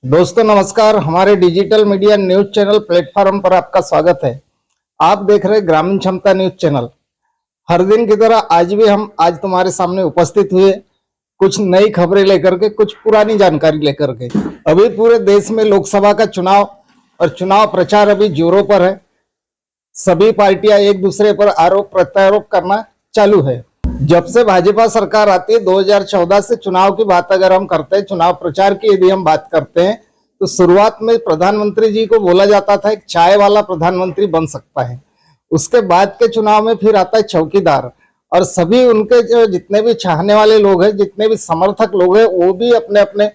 दोस्तों नमस्कार। हमारे digital media news channel platform पर आपका स्वागत है। आप देख रहे ग्रामीण क्षमता न्यूज चैनल। हर दिन की तरह आज तुम्हारे सामने उपस्थित हुए कुछ नई खबरें लेकर के, कुछ पुरानी जानकारी लेकर के। अभी पूरे देश में लोकसभा का चुनाव और चुनाव प्रचार अभी जोरों पर है। सभी पार्टियां एक दूसरे पर आरोप प्रत्यारोप करना चालू है। जब से भाजपा सरकार आती है 2014 से चुनाव की बात अगर हम करते हैं, चुनाव प्रचार की यदि हम बात करते हैं, तो शुरुआत में प्रधानमंत्री जी को बोला जाता था एक चाय वाला प्रधानमंत्री बन सकता है। उसके बाद के चुनाव में फिर आता है चौकीदार, और सभी उनके जो जितने भी चाहने वाले लोग हैं, जितने भी समर्थक लोग हैं, वो भी अपने अपने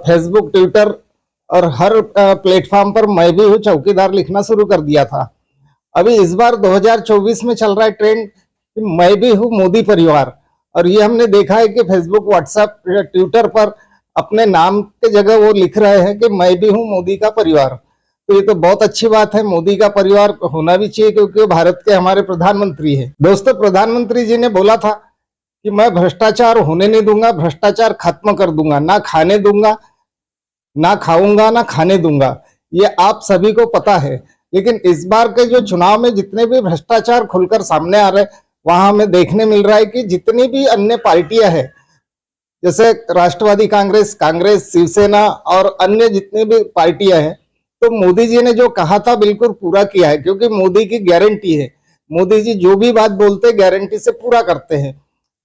फेसबुक, ट्विटर और हर प्लेटफॉर्म पर मैं भी हूँ चौकीदार लिखना शुरू कर दिया था। अभी इस बार 2024 में चल रहा है ट्रेंड मैं भी हूँ मोदी परिवार, और ये हमने देखा है कि फेसबुक, व्हाट्सएप, ट्विटर पर अपने नाम के जगह वो लिख रहे हैं कि मैं भी हूँ मोदी का परिवार। तो ये तो बहुत अच्छी बात है, मोदी का परिवार होना भी चाहिए क्योंकि भारत के हमारे प्रधानमंत्री हैं। दोस्तों, प्रधानमंत्री जी ने बोला था कि मैं भ्रष्टाचार होने नहीं दूंगा, भ्रष्टाचार खत्म कर दूंगा, ना खाने दूंगा, ना खाऊंगा, ना खाने दूंगा। ये आप सभी को पता है। लेकिन इस बार के जो चुनाव में जितने भी भ्रष्टाचार खुलकर सामने आ रहे, वहां हमें देखने मिल रहा है कि जितनी भी अन्य पार्टियां हैं, जैसे राष्ट्रवादी कांग्रेस, शिवसेना और अन्य जितनी भी पार्टियां हैं, तो मोदी जी ने जो कहा था बिल्कुल पूरा किया है, क्योंकि मोदी की गारंटी है। मोदी जी जो भी बात बोलते हैं गारंटी से पूरा करते हैं।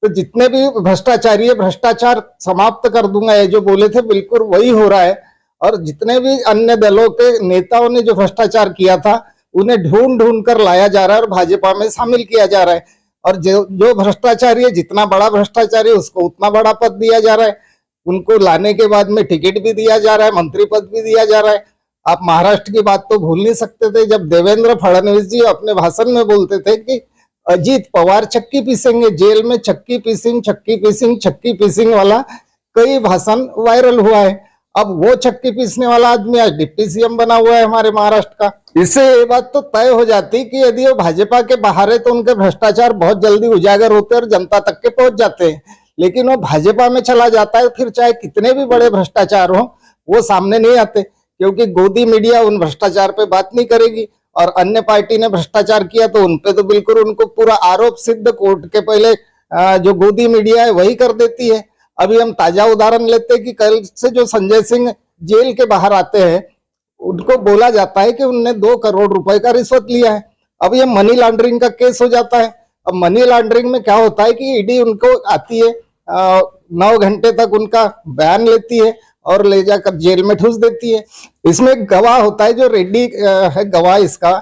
तो जितने भी भ्रष्टाचारी है, भ्रष्टाचार समाप्त कर दूंगा ये जो बोले थे, बिल्कुल वही हो रहा है। और जितने भी अन्य दलों के नेताओं ने जो भ्रष्टाचार किया था, उन्हें ढूंढ ढूंढ कर लाया जा रहा है और भाजपा में शामिल किया जा रहा है। और जो भ्रष्टाचारी है, जितना बड़ा भ्रष्टाचारी है, उसको उतना बड़ा पद दिया जा रहा है। उनको लाने के बाद में टिकट भी दिया जा रहा है, मंत्री पद भी दिया जा रहा है। आप महाराष्ट्र की बात तो भूल नहीं सकते थे, जब देवेंद्र फडणवीस जी अपने भाषण में बोलते थे कि अजीत पवार चक्की पीसेंगे, जेल में चक्की पीसिंग, चक्की पीसिंग, चक्की पीसिंग वाला कई भाषण वायरल हुआ है। अब वो चक्की पीसने वाला आदमी आज डिप्टी सीएम बना हुआ है हमारे महाराष्ट्र का। इससे ये बात तो तय हो जाती कि यदि वो भाजपा के बाहर है तो उनके भ्रष्टाचार बहुत जल्दी उजागर होते और जनता तक के पहुंच जाते हैं। लेकिन वो भाजपा में चला जाता है, फिर चाहे कितने भी बड़े भ्रष्टाचार हो, वो सामने नहीं आते, क्योंकि गोदी मीडिया उन भ्रष्टाचार पे बात नहीं करेगी। और अन्य पार्टी ने भ्रष्टाचार किया तो उनपे तो बिल्कुल उनको पूरा आरोप सिद्ध कोर्ट के पहले जो गोदी मीडिया है वही कर देती है। अभी हम ताजा उदाहरण लेते हैं कि कल से जो संजय सिंह जेल के बाहर आते हैं, उनको बोला जाता है कि उनने 2 करोड़ रुपए का रिश्वत लिया है। अब ये मनी लॉन्ड्रिंग का केस हो जाता है। अब मनी लॉन्ड्रिंग में क्या होता है कि ईडी उनको आती है, 9 घंटे तक उनका बयान लेती है और ले जाकर जेल में ठूस देती है। इसमें एक गवाह होता है जो रेड्डी है गवाह, इसका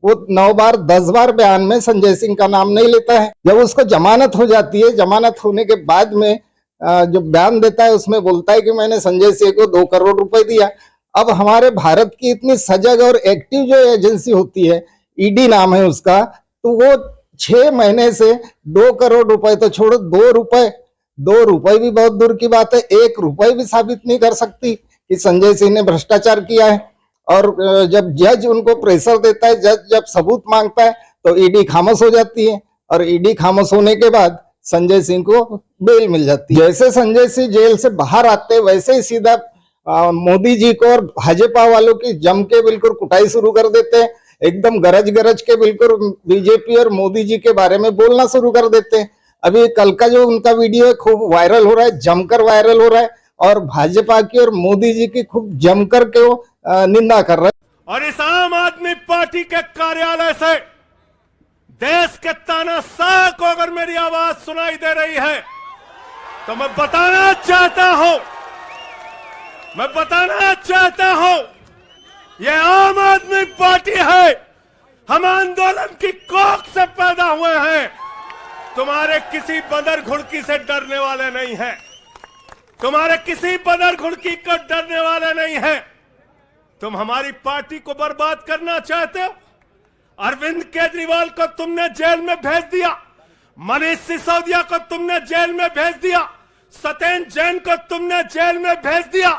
वो 9 बार 10 बार बयान में संजय सिंह का नाम नहीं लेता है। जब उसको जमानत हो जाती है, जमानत होने के बाद में जो बयान देता है उसमें बोलता है कि मैंने संजय सिंह को 2 करोड़ रुपए दिया। अब हमारे भारत की इतनी सजग और एक्टिव जो एजेंसी होती है, ईडी नाम है उसका, तो वो 6 महीने से 2 करोड़ रुपए तो छोड़ो, 2 रुपए भी बहुत दूर की बात है, 1 रुपए भी साबित नहीं कर सकती कि संजय सिंह ने भ्रष्टाचार किया है। और जब जज उनको प्रेशर देता है, जज जब सबूत मांगता है तो ईडी खामोश हो जाती है, और ईडी खामोश होने के बाद संजय सिंह को बेल मिल जाती है। जैसे संजय सिंह जेल से बाहर आते वैसे ही सीधा मोदी जी को और भाजपा वालों की जम के बिल्कुल कुटाई शुरू कर देते हैं। एकदम गरज गरज के बिल्कुल बीजेपी और मोदी जी के बारे में बोलना शुरू कर देते हैं। अभी कल का जो उनका वीडियो है खूब वायरल हो रहा है, जमकर वायरल हो रहा है, और भाजपा की और मोदी जी की खूब जमकर के वो निंदा कर रहे हैं। और इस आम आदमी पार्टी के कार्यालय से देश के तानाशाह को अगर मेरी आवाज सुनाई दे रही है तो मैं बताना चाहता हूं यह आम आदमी पार्टी है। हम आंदोलन की कोख से पैदा हुए हैं। तुम्हारे किसी बंदर घुड़की से डरने वाले नहीं हैं। तुम्हारे किसी बंदर घुड़की को डरने वाले नहीं हैं। तुम हमारी पार्टी को बर्बाद करना चाहते हो। अरविंद केजरीवाल को तुमने जेल में भेज दिया, मनीष सिसोदिया को तुमने जेल में भेज दिया, सत्येंद्र जैन को तुमने जेल में भेज दिया।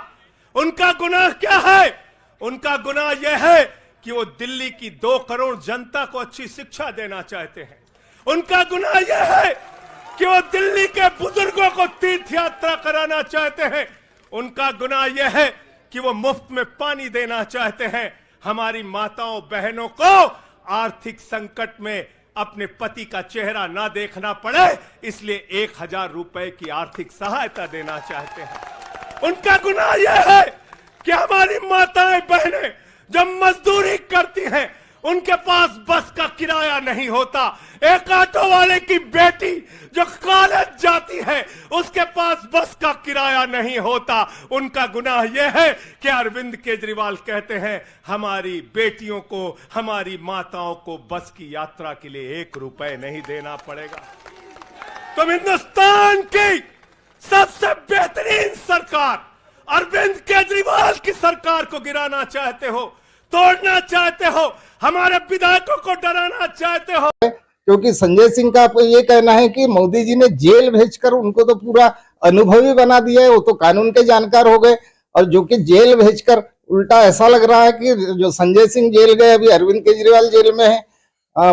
उनका गुनाह क्या है? उनका गुनाह यह है कि वो दिल्ली की 2 करोड़ जनता को अच्छी शिक्षा देना चाहते हैं। उनका गुनाह यह है कि वो दिल्ली के बुजुर्गों को तीर्थ यात्रा कराना चाहते हैं। उनका गुनाह यह है कि वो मुफ्त में पानी देना चाहते हैं। हमारी माताओं बहनों को आर्थिक संकट में अपने पति का चेहरा ना देखना पड़े, इसलिए 1000 रुपए की आर्थिक सहायता देना चाहते हैं। उनका गुनाह यह है कि हमारी माताएं बहनें जब मजदूरी करती हैं, उनके पास बस का किराया नहीं होता। एक ऑटो वाले की बेटी जो कॉलेज जाती है, उसके पास बस का किराया नहीं होता। उनका गुनाह यह है कि अरविंद केजरीवाल कहते हैं हमारी बेटियों को, हमारी माताओं को बस की यात्रा के लिए 1 रुपए नहीं देना पड़ेगा। तुम हिंदुस्तान की सबसे बेहतरीन सरकार अरविंद केजरीवाल की सरकार को गिराना चाहते हो, तोड़ना चाहते हो, हमारे विधायकों को डराना चाहते हो। क्योंकि संजय सिंह का ये कहना है कि मोदी जी ने जेल भेजकर उनको तो पूरा अनुभवी बना दिया है, वो तो कानून के जानकार हो गए। और जो कि जेल भेजकर उल्टा ऐसा लग रहा है कि जो संजय सिंह जेल गए, अभी अरविंद केजरीवाल जेल में है,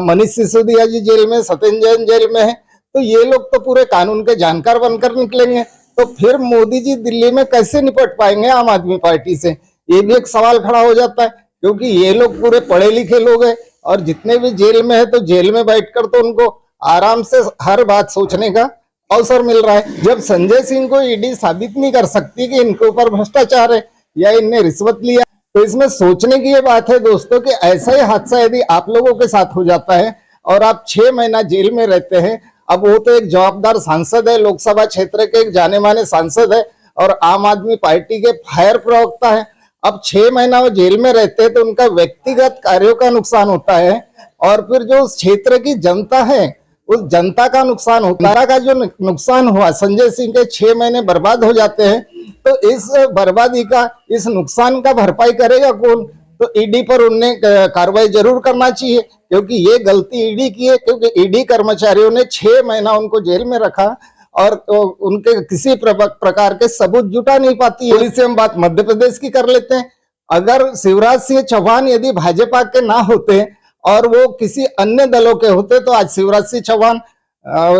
मनीष सिसोदिया जी जेल में, सत्येंद्र जैन जेल में है, तो ये लोग तो पूरे कानून के जानकार बनकर निकलेंगे। तो फिर मोदी जी दिल्ली में कैसे निपट पाएंगे आम आदमी पार्टी से, ये भी एक सवाल खड़ा हो जाता है। क्योंकि ये लोग पूरे पढ़े लिखे लोग हैं और जितने भी जेल में है, तो जेल में बैठकर तो उनको आराम से हर बात सोचने का अवसर मिल रहा है। जब संजय सिंह को ईडी साबित नहीं कर सकती कि इनके ऊपर भ्रष्टाचार है या इनने रिश्वत लिया, तो इसमें सोचने की ये बात है दोस्तों कि ऐसा ही हादसा यदि आप लोगों के साथ हो जाता है और आप 6 महीना जेल में रहते हैं, अब वो तो एक जवाबदार सांसद है, लोकसभा क्षेत्र के एक जाने माने सांसद है और आम आदमी पार्टी के फायर प्रवक्ता है। अब 6 महीना वो जेल में रहते हैं तो उनका व्यक्तिगत कार्यों का नुकसान होता है और फिर जो क्षेत्र की जनता है उस जनता का नुकसान होता है। का जो नुकसान हुआ, संजय सिंह के 6 महीने बर्बाद हो जाते हैं, तो इस बर्बादी का, इस नुकसान का भरपाई करेगा कौन? तो ईडी पर उन्हें कार्रवाई जरूर करना चाहिए, क्योंकि ये गलती ईडी की है। क्योंकि ईडी कर्मचारियों ने 6 महीना उनको जेल में रखा और उनके किसी प्रकार के सबूत जुटा नहीं पाती है। से हम बात मध्य प्रदेश की कर लेते हैं। अगर शिवराज सिंह चौहान यदि भाजपा के ना होते और वो किसी अन्य दलों के होते, तो आज शिवराज सिंह चौहान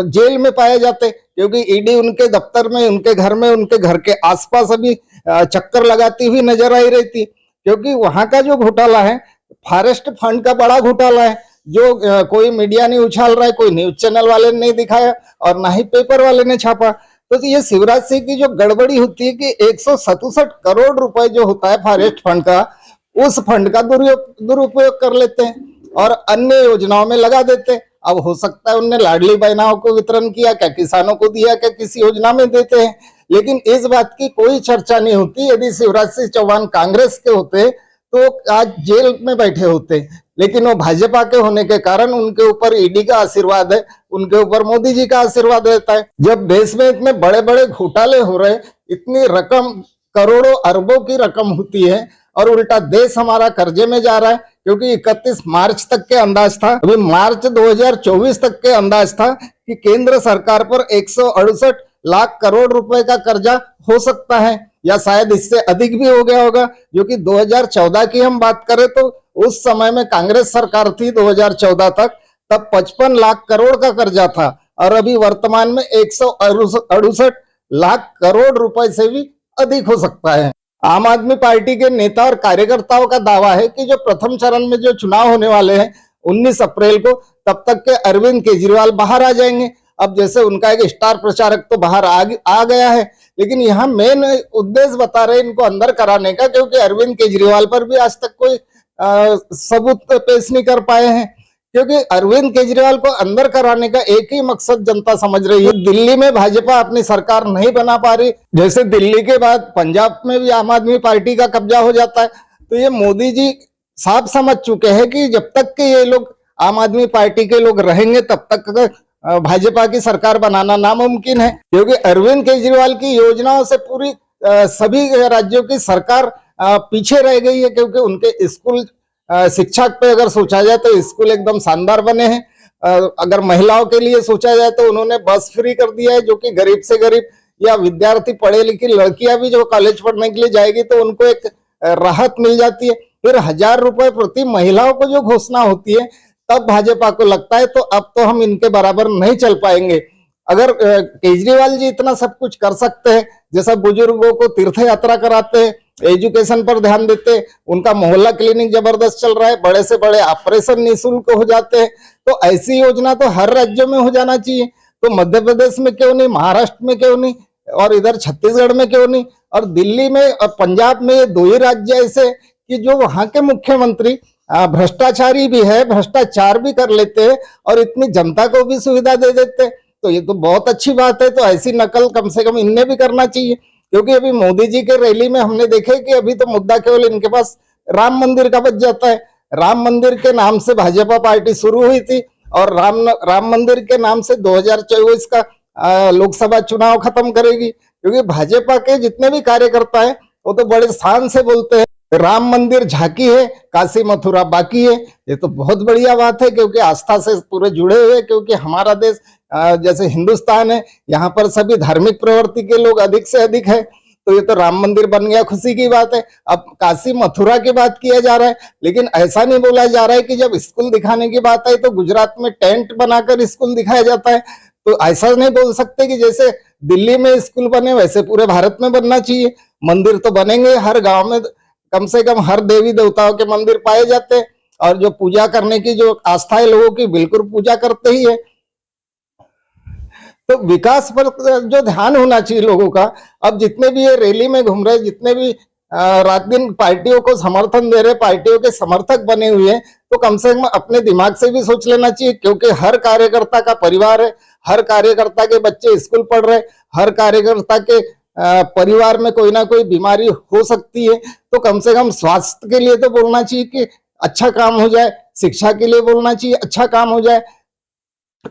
जेल में पाए जाते, क्योंकि ईडी उनके दफ्तर में, उनके घर में, उनके घर के आसपास अभी चक्कर लगाती हुई नजर आई रहती। क्योंकि वहां का जो घोटाला है, फॉरेस्ट फंड का बड़ा घोटाला है, जो कोई मीडिया नहीं उछाल रहा है, कोई न्यूज चैनल वाले ने नहीं दिखाया और ना ही पेपर वाले ने छापा। तो ये शिवराज सिंह की जो गड़बड़ी होती है कि 167 करोड़ रुपए जो होता है फॉरेस्ट फंड का, उस फंड का दुरुपयोग कर लेते हैं और अन्य योजनाओं में लगा देते हैं। अब हो सकता है उनने लाडली बहनाओं को वितरण किया, क्या किसानों को दिया, क्या किसी योजना में देते हैं, लेकिन इस बात की कोई चर्चा नहीं होती। यदि शिवराज सिंह चौहान कांग्रेस के होते तो आज जेल में बैठे होते, लेकिन वो भाजपा के होने के कारण उनके ऊपर ईडी का आशीर्वाद है, उनके ऊपर मोदी जी का आशीर्वाद रहता है। जब देश में इतने बड़े बड़े घोटाले हो रहे, इतनी रकम, करोड़ों अरबों की रकम होती है और उल्टा देश हमारा कर्जे में जा रहा है। क्योंकि 31 मार्च तक के अंदाज था, अभी मार्च 2024 तक के अंदाज था कि केंद्र सरकार पर 168 लाख करोड़ रुपए का कर्जा हो सकता है, या शायद इससे अधिक भी हो गया होगा। जो कि 2014 की हम बात करें तो उस समय में कांग्रेस सरकार थी 2014 तक, तब 55 लाख करोड़ का कर्जा था और अभी वर्तमान में 168 लाख करोड़ रुपए से भी अधिक हो सकता है। आम आदमी पार्टी के नेता और कार्यकर्ताओं का दावा है कि जो प्रथम चरण में जो चुनाव होने वाले हैं 19 अप्रैल को, तब तक के अरविंद केजरीवाल बाहर आ जाएंगे। अब जैसे उनका एक स्टार प्रचारक तो बाहर आ गया है, लेकिन यहाँ मेन उद्देश्य बता रहे इनको अंदर कराने का, क्योंकि अरविंद केजरीवाल पर भी आज तक कोई सबूत पेश नहीं कर पाए हैं। क्योंकि अरविंद केजरीवाल को अंदर कराने का एक ही मकसद जनता समझ रही है। दिल्ली में भाजपा अपनी सरकार नहीं बना पा रही, जैसे दिल्ली के बाद पंजाब में भी आम आदमी पार्टी का कब्जा हो जाता है, तो ये मोदी जी साफ समझ चुके हैं कि जब तक के ये लोग आम आदमी पार्टी के लोग रहेंगे तब तक भाजपा की सरकार बनाना नामुमकिन है। क्योंकि अरविंद केजरीवाल की योजनाओं से पूरी सभी राज्यों की सरकार पीछे रह गई है। क्योंकि उनके स्कूल, शिक्षा पे अगर सोचा जाए तो स्कूल एकदम शानदार बने हैं। अगर महिलाओं के लिए सोचा जाए तो उन्होंने बस फ्री कर दिया है, जो कि गरीब से गरीब या विद्यार्थी पढ़े लिखी लड़कियां भी जो कॉलेज पढ़ने के लिए जाएगी तो उनको एक राहत मिल जाती है। फिर 1000 रुपए प्रति महिलाओं को जो घोषणा होती है, तब भाजपा को लगता है तो अब तो हम इनके बराबर नहीं चल पाएंगे। अगर केजरीवाल जी इतना सब कुछ कर सकते हैं, जैसा बुजुर्गों को तीर्थ यात्रा कराते हैं, एजुकेशन पर ध्यान देते, उनका मोहल्ला क्लिनिक जबरदस्त चल रहा है, बड़े से बड़े ऑपरेशन निःशुल्क हो जाते हैं। तो ऐसी योजना तो हर राज्य में हो जाना चाहिए। तो मध्य प्रदेश में क्यों नहीं, महाराष्ट्र में क्यों नहीं, और इधर छत्तीसगढ़ में क्यों नहीं, और दिल्ली में और पंजाब में, ये दो ही राज्य ऐसे कि जो वहां के मुख्यमंत्री भ्रष्टाचारी भी है, भ्रष्टाचार भी कर लेते हैं और इतनी जनता को भी सुविधा दे देते। तो ये तो बहुत अच्छी बात है। तो ऐसी नकल कम से कम इनने भी करना चाहिए, क्योंकि अभी मोदी जी के रैली में हमने देखे कि अभी तो मुद्दा केवल इनके पास राम मंदिर का बच जाता है। राम मंदिर के नाम से भाजपा पार्टी शुरू हुई थी और राम मंदिर के नाम से 2024 का लोकसभा चुनाव खत्म करेगी, क्योंकि भाजपा के जितने भी कार्यकर्ता है वो तो बड़े शान से बोलते हैं राम मंदिर झांकी है, काशी मथुरा बाकी है। ये तो बहुत बढ़िया बात है, क्योंकि आस्था से पूरे जुड़े हुए, क्योंकि हमारा देश जैसे हिंदुस्तान है, यहाँ पर सभी धार्मिक प्रवृत्ति के लोग अधिक से अधिक है। तो ये तो राम मंदिर बन गया, खुशी की बात है। अब काशी मथुरा की बात किया जा रहा है, लेकिन ऐसा नहीं बोला जा रहा है कि जब स्कूल दिखाने की बात आई तो गुजरात में टेंट बनाकर स्कूल दिखाया जाता है। तो ऐसा नहीं बोल सकते कि जैसे दिल्ली में स्कूल बने वैसे पूरे भारत में बनना चाहिए। मंदिर तो बनेंगे, हर गांव में कम से कम हर देवी देवताओं के मंदिर पाए जाते हैं, और जो पूजा करने की जो आस्था है लोगों की, बिल्कुल पूजा करते ही है। तो विकास पर जो ध्यान होना चाहिए लोगों का। अब जितने भी ये रैली में घूम रहे, जितने भी रात दिन पार्टियों को समर्थन दे रहे, पार्टियों के समर्थक बने हुए हैं, तो कम से कम अपने दिमाग से भी सोच लेना चाहिए, क्योंकि हर कार्यकर्ता का परिवार है, हर कार्यकर्ता के बच्चे स्कूल पढ़ रहे, हर कार्यकर्ता के परिवार में कोई ना कोई बीमारी हो सकती है। तो कम से कम स्वास्थ्य के लिए तो बोलना चाहिए कि अच्छा काम हो जाए, शिक्षा के लिए बोलना चाहिए अच्छा काम हो जाए।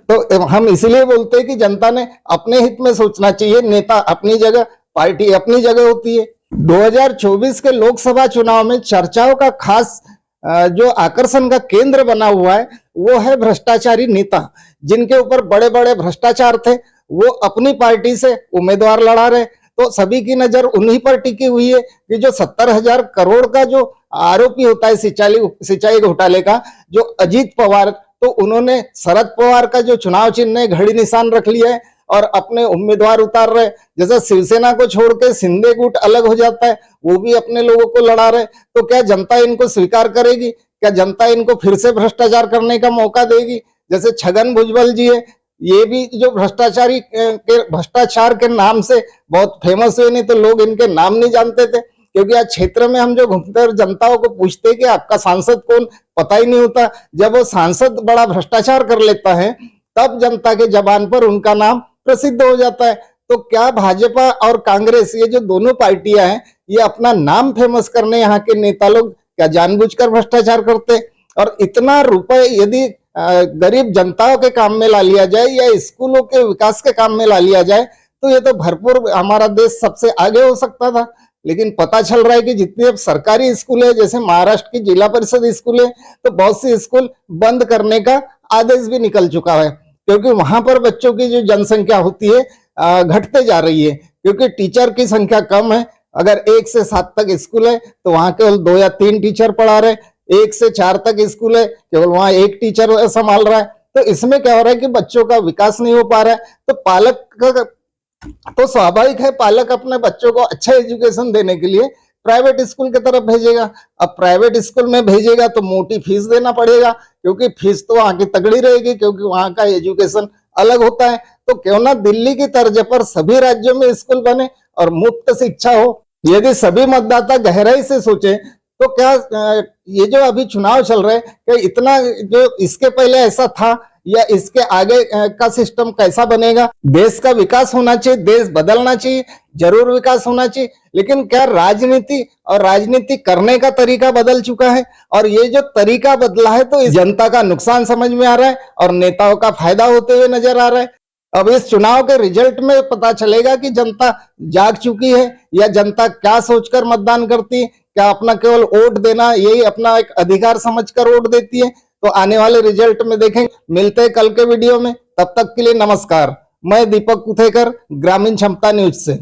तो हम इसलिए बोलते हैं कि जनता ने अपने हित में सोचना चाहिए। नेता अपनी जगह, पार्टी अपनी जगह होती है। 2024 के लोकसभा चुनाव में चर्चाओं का खास जो आकर्षण का केंद्र बना हुआ है वो है भ्रष्टाचारी नेता, जिनके ऊपर बड़े बड़े भ्रष्टाचार थे। वो अपनी पार्टी से उम्मीदवार लड़ा रहे, तो सभी की नजर उन्हीं पर टिकी हुई है कि जो 70,000 करोड़ का जो आरोपी होता है सिंचाई घोटाले का, जो अजीत पवार, तो उन्होंने शरद पवार का जो चुनाव चिन्ह है घड़ी निशान रख लिया है और अपने उम्मीदवार उतार रहे। जैसे शिवसेना को छोड़ के शिंदे गुट अलग हो जाता है, वो भी अपने लोगों को लड़ा रहे। तो क्या जनता इनको स्वीकार करेगी? क्या जनता इनको फिर से भ्रष्टाचार करने का मौका देगी? जैसे छगन भुजबल जी है, ये भी जो भ्रष्टाचार के नाम से बहुत फेमस हुए, नहीं तो लोग इनके नाम नहीं जानते थे। क्योंकि आज क्षेत्र में हम जो घूमते और जनताओं को पूछते कि आपका सांसद कौन, पता ही नहीं होता। जब वो सांसद बड़ा भ्रष्टाचार कर लेता है तब जनता के जबान पर उनका नाम प्रसिद्ध हो जाता है। तो क्या भाजपा और कांग्रेस, ये जो दोनों पार्टियां हैं, ये अपना नाम फेमस करने यहाँ के नेता लोग क्या जानबूझकर भ्रष्टाचार करते? और इतना रुपए यदि गरीब जनताओं के काम में ला लिया जाए या स्कूलों के विकास के काम में ला लिया जाए तो ये तो भरपूर हमारा देश सबसे आगे हो सकता था। लेकिन पता चल रहा है कि जितनी अब सरकारी स्कूल है, जैसे महाराष्ट्र की जिला परिषद स्कूल है, तो बहुत सी स्कूल बंद करने का आदेश भी निकल चुका है, क्योंकि वहां पर बच्चों की जो जनसंख्या होती है घटते जा रही है, क्योंकि टीचर की संख्या कम है। अगर 1 से 7 तक स्कूल है तो वहां केवल 2 या 3 टीचर पढ़ा रहे, 1 से 4 तक स्कूल है केवल वहां 1 टीचर संभाल रहा है। तो इसमें क्या हो रहा है कि बच्चों का विकास नहीं हो पा रहा है। तो पालक का तो स्वाभाविक है, पालक अपने बच्चों को अच्छा एजुकेशन देने के लिए प्राइवेट स्कूल की तरफ भेजेगा। अब प्राइवेट स्कूल में भेजेगा तो मोटी फीस देना पड़ेगा, क्योंकि फीस तो वहां की तगड़ी रहेगी, क्योंकि वहां का एजुकेशन अलग होता है। तो क्यों ना दिल्ली की तर्ज पर सभी राज्यों में स्कूल बने और मुफ्त शिक्षा हो। यदि सभी मतदाता गहराई से सोचे तो क्या ये जो अभी चुनाव चल रहे हैं, इतना जो इसके पहले ऐसा था या इसके आगे का सिस्टम कैसा बनेगा? देश का विकास होना चाहिए, देश बदलना चाहिए, जरूर विकास होना चाहिए, लेकिन क्या राजनीति और राजनीति करने का तरीका बदल चुका है? और ये जो तरीका बदला है तो इस जनता का नुकसान समझ में आ रहा है और नेताओं का फायदा होते हुए नजर आ रहा है। अब इस चुनाव के रिजल्ट में पता चलेगा कि जनता जाग चुकी है या जनता क्या सोचकर मतदान करती है। क्या अपना केवल वोट देना यही अपना एक अधिकार समझकर वोट देती है? तो आने वाले रिजल्ट में देखेंगे। मिलते हैं कल के वीडियो में, तब तक के लिए नमस्कार। मैं दीपक कुथेकर, ग्रामीण क्षमता न्यूज से।